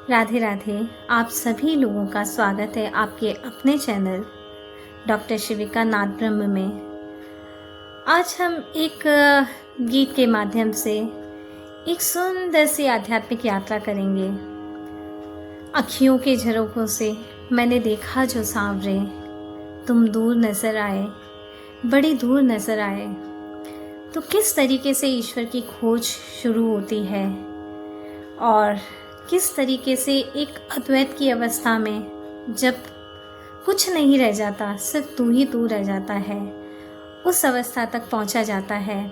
राधे राधे। आप सभी लोगों का स्वागत है आपके अपने चैनल डॉक्टर शिविका नाथ ब्रह्म में। आज हम एक गीत के माध्यम से एक सुंदर सी आध्यात्मिक यात्रा करेंगे। अखियों के झरोखों से मैंने देखा जो सांवरे, तुम दूर नजर आए, बड़ी दूर नजर आए। तो किस तरीके से ईश्वर की खोज शुरू होती है और किस तरीके से एक अद्वैत की अवस्था में जब कुछ नहीं रह जाता, सिर्फ तू ही तू रह जाता है, उस अवस्था तक पहुंचा जाता है।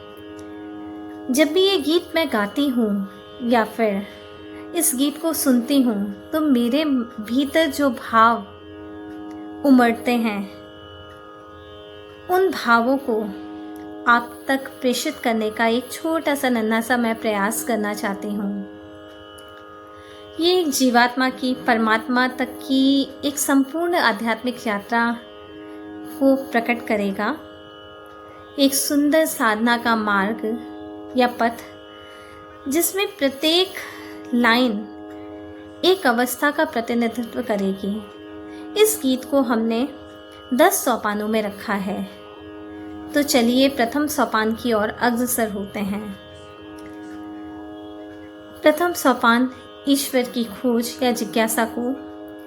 जब भी ये गीत मैं गाती हूँ या फिर इस गीत को सुनती हूँ तो मेरे भीतर जो भाव उमड़ते हैं, उन भावों को आप तक प्रेषित करने का एक छोटा सा नन्हा सा मैं प्रयास करना चाहती हूँ। ये एक जीवात्मा की परमात्मा तक की एक संपूर्ण आध्यात्मिक यात्रा को प्रकट करेगा। एक सुंदर साधना का मार्ग या पथ जिसमें प्रत्येक लाइन एक अवस्था का प्रतिनिधित्व करेगी। इस गीत को हमने 10 सोपानों में रखा है। तो चलिए प्रथम सोपान की ओर अग्रसर होते हैं। प्रथम सोपान ईश्वर की खोज या जिज्ञासा को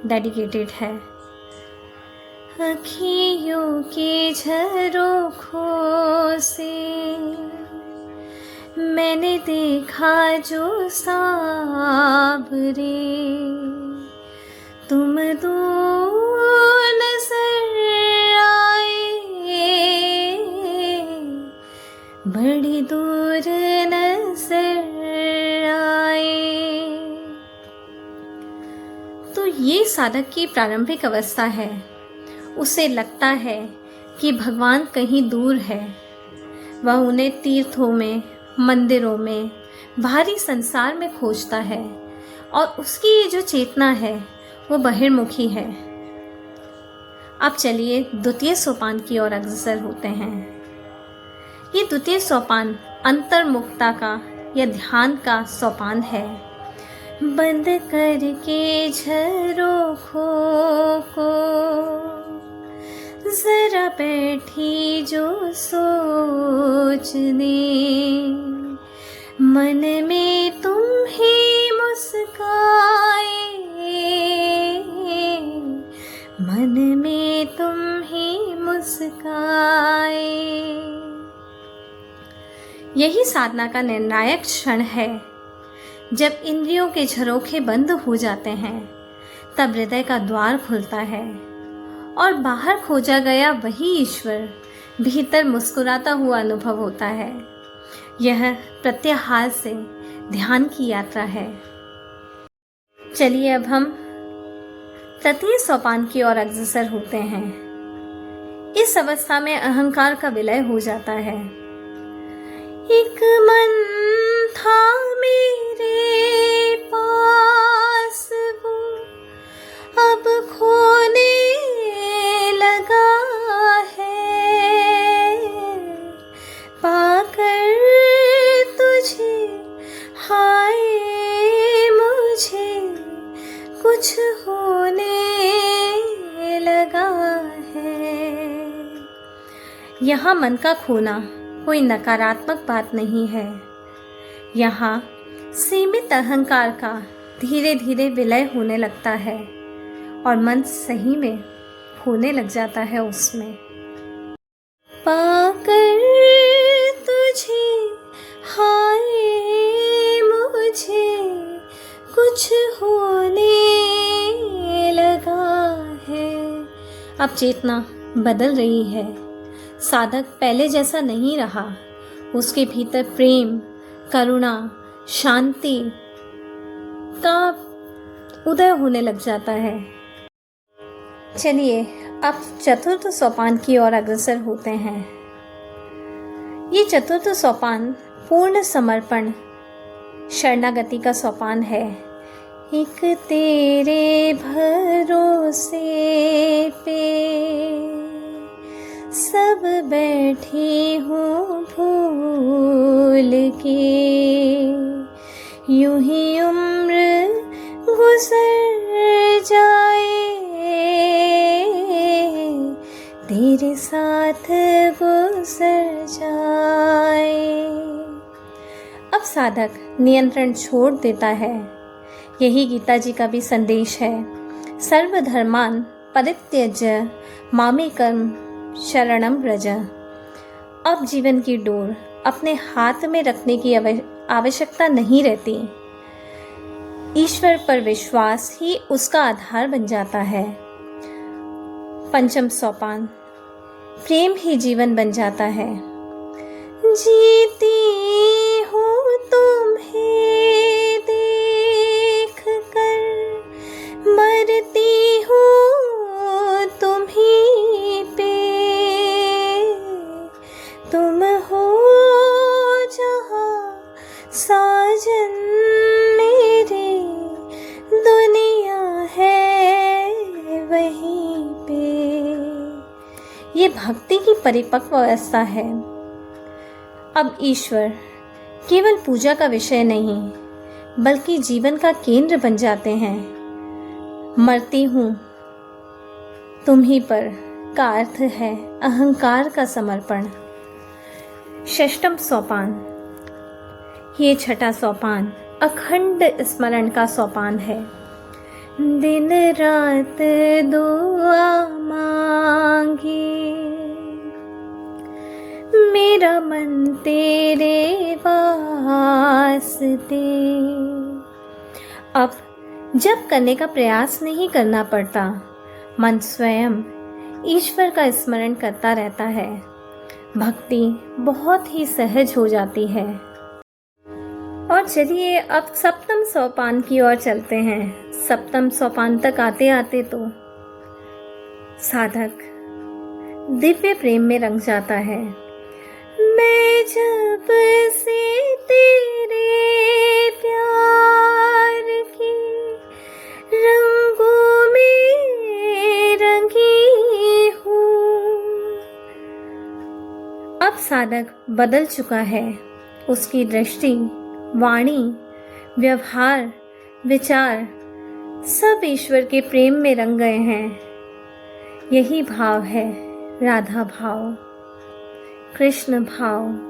डेडिकेटेड है। अखियों के झरोखों से मैंने देखा जो सांवरे, तुम दूर नजर आए, बड़ी दूर नजर आए। तो ये साधक की प्रारंभिक अवस्था है। उसे लगता है कि भगवान कहीं दूर है। वह उन्हें तीर्थों में, मंदिरों में, बाहरी संसार में खोजता है और उसकी ये जो चेतना है वो बहिर्मुखी है। अब चलिए द्वितीय सोपान की ओर अग्रसर होते हैं। ये द्वितीय सोपान अंतर्मुखता का या ध्यान का सोपान है। बंद करके झरोखों को जरा बैठी जो सोचने, मन में तुम ही मुस्काए, मन में तुम ही मुस्काए। यही साधना का निर्णायक क्षण है। जब इंद्रियों के झरोखे बंद हो जाते हैं तब हृदय का द्वार खुलता है और बाहर खोजा गया वही ईश्वर भीतर मुस्कुराता हुआ अनुभव होता है। यह प्रत्याहार से ध्यान की यात्रा है। चलिए अब हम तृतीय सोपान की ओर अग्रसर होते हैं। इस अवस्था में अहंकार का विलय हो जाता है। एक मन था मेरे पास वो अब खोने लगा है, पाकर तुझे हाय मुझे कुछ होने लगा है। यहाँ मन का खोना कोई नकारात्मक बात नहीं है। यहाँ सीमित अहंकार का धीरे धीरे विलय होने लगता है और मन सही में खोने लग जाता है उसमें। पाकर तुझे हाय मुझे कुछ होने लगा है। अब चेतना बदल रही है। साधक पहले जैसा नहीं रहा। उसके भीतर प्रेम, करुणा, शांति का उदय होने लग जाता है। चलिए अब चतुर्थ सोपान की ओर अग्रसर होते हैं। ये चतुर्थ सोपान पूर्ण समर्पण, शरणागति का सोपान है। एक तेरे भरोसे पे सब बैठी हूँ भूल के, यूं ही उम्र गुजर जाए, तेरे साथ गुजर जाए। अब साधक नियंत्रण छोड़ देता है। यही गीता जी का भी संदेश है। सर्वधर्मान परित्यज्य मामेकं शरणं व्रज। अब जीवन की डोर अपने हाथ में रखने की आवश्यकता नहीं रहती। ईश्वर पर विश्वास ही उसका आधार बन जाता है। पंचम सोपान, प्रेम ही जीवन बन जाता है। जीती हूँ तुम्हें देख कर, मरती हूँ तुम्हीं पे, तुम हो जहाँ साजन मेरे, दुनिया है वहीं पे। ये भक्ति की परिपक्व अवस्था है। अब ईश्वर केवल पूजा का विषय नहीं, बल्कि जीवन का केंद्र बन जाते हैं। मरती हूँ तुम्हीं पर का अर्थ है अहंकार का समर्पण। षष्ठम सोपान, ये छठा सोपान अखंड स्मरण का सोपान है। दिन रात दुआ मांगे, मेरा मन तेरे वास्ते। अब जब करने का प्रयास नहीं करना पड़ता, मन स्वयं ईश्वर का स्मरण करता रहता है। भक्ति बहुत ही सहज हो जाती है। और चलिए अब सप्तम सोपान की ओर चलते हैं। सप्तम सोपान तक आते आते तो साधक दिव्य प्रेम में रंग जाता है। मैं जब से तेरे प्यार की रंगों में रंगी हूँ। अब साधक बदल चुका है। उसकी दृष्टि, वाणी, व्यवहार, विचार सब ईश्वर के प्रेम में रंग गए हैं। यही भाव है राधा भाव, कृष्ण भाव।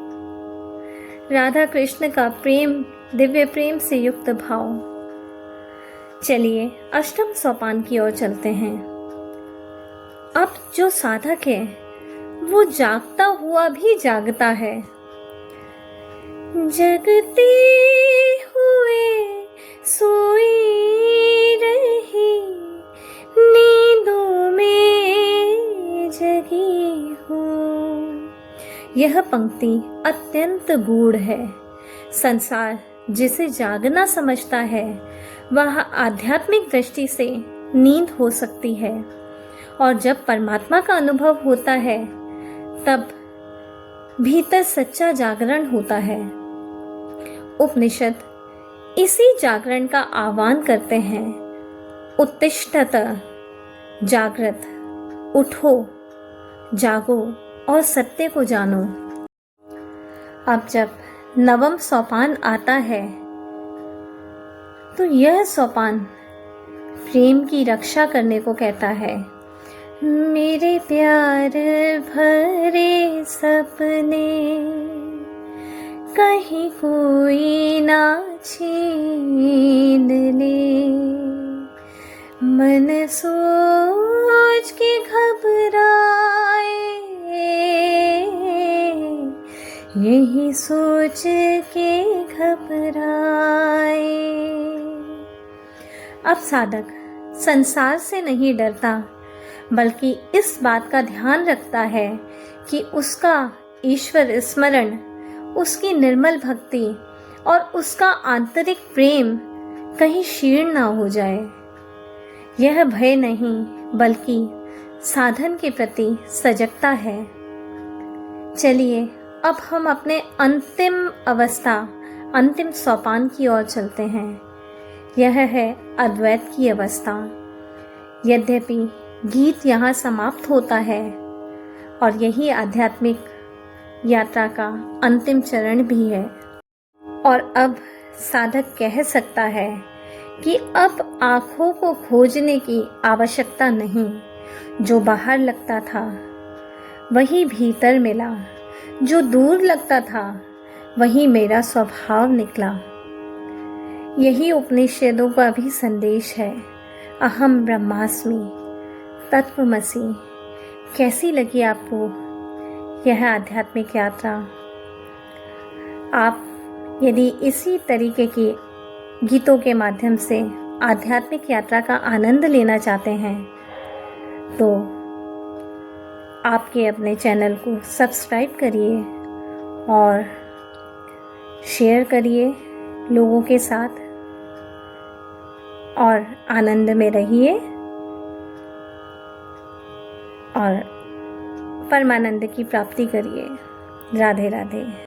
राधा कृष्ण का प्रेम, दिव्य प्रेम से युक्त भाव। चलिए अष्टम सोपान की ओर चलते हैं। अब जो साधक है वो जागता हुआ भी जागता है। जगते हुए सोई रही, नींदों में जगी हूँ। यह पंक्ति अत्यंत गूढ़ है। संसार जिसे जागना समझता है वह आध्यात्मिक दृष्टि से नींद हो सकती है, और जब परमात्मा का अनुभव होता है तब भीतर सच्चा जागरण होता है। उपनिषद इसी जागरण का आह्वान करते हैं। उत्तिष्ठत, जागृत, उठो, जागो और सत्य को जानो। अब जब नवम सोपान आता है तो यह सोपान प्रेम की रक्षा करने को कहता है। मेरे प्यार भरे सपने कहीं कोई ना छीन ले, मन सोच के घबराए, यही सोच के घबराए। अब साधक संसार से नहीं डरता, बल्कि इस बात का ध्यान रखता है कि उसका ईश्वर स्मरण, उसकी निर्मल भक्ति और उसका आंतरिक प्रेम कहीं क्षीण ना हो जाए। यह भय नहीं बल्कि साधन के प्रति सजगता है। चलिए अब हम अपने अंतिम अवस्था, अंतिम सोपान की ओर चलते हैं। यह है अद्वैत की अवस्था। यद्यपि गीत यहाँ समाप्त होता है और यही आध्यात्मिक यात्रा का अंतिम चरण भी है, और अब साधक कह सकता है कि अब आँखों को खोजने की आवश्यकता नहीं। जो बाहर लगता था वही भीतर मिला, जो दूर लगता था वही मेरा स्वभाव निकला। यही उपनिषदों का भी संदेश है। अहम ब्रह्मास्मि तत्वमसि। कैसी लगी आपको यह आध्यात्मिक यात्रा? आप यदि इसी तरीके की गीतों के माध्यम से आध्यात्मिक यात्रा का आनंद लेना चाहते हैं तो आपके अपने चैनल को सब्सक्राइब करिए और शेयर करिए लोगों के साथ और आनंद में रहिए और परमानंद की प्राप्ति करिए। राधे राधे।